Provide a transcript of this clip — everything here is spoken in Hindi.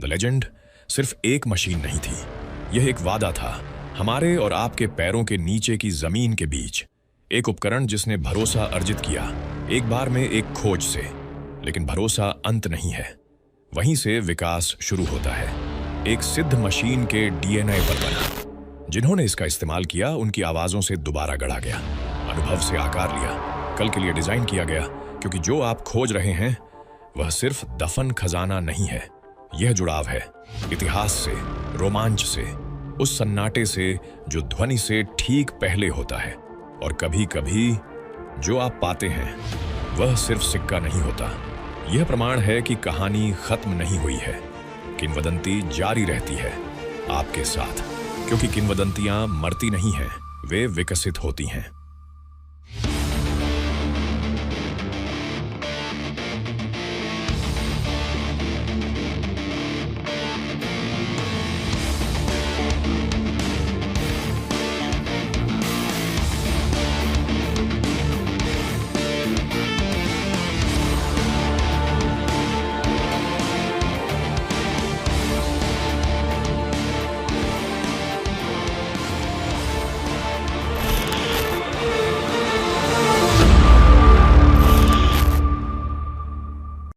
द लेजेंड सिर्फ एक मशीन नहीं थी, यह एक वादा था, हमारे और आपके पैरों के नीचे की जमीन के बीच। एक उपकरण जिसने भरोसा अर्जित किया, एक बार में एक खोज से। लेकिन भरोसा अंत नहीं है, वहीं से विकास शुरू होता है। एक सिद्ध मशीन के डीएनए पर बना। जिन्होंने इसका इस्तेमाल किया उनकी आवाजों से दोबारा गढ़ा गया, अनुभव से आकार लिया, कल के लिए डिजाइन किया गया। क्योंकि जो आप खोज रहे हैं वह सिर्फ दफन खजाना नहीं है, यह जुड़ाव है इतिहास से, रोमांच से, उस सन्नाटे से जो ध्वनि से ठीक पहले होता है। और कभी कभी जो आप पाते हैं वह सिर्फ सिक्का नहीं होता, यह प्रमाण है कि कहानी खत्म नहीं हुई है, किंवदंती जारी रहती है आपके साथ। क्योंकि किंवदंतियां मरती नहीं हैं, वे विकसित होती हैं।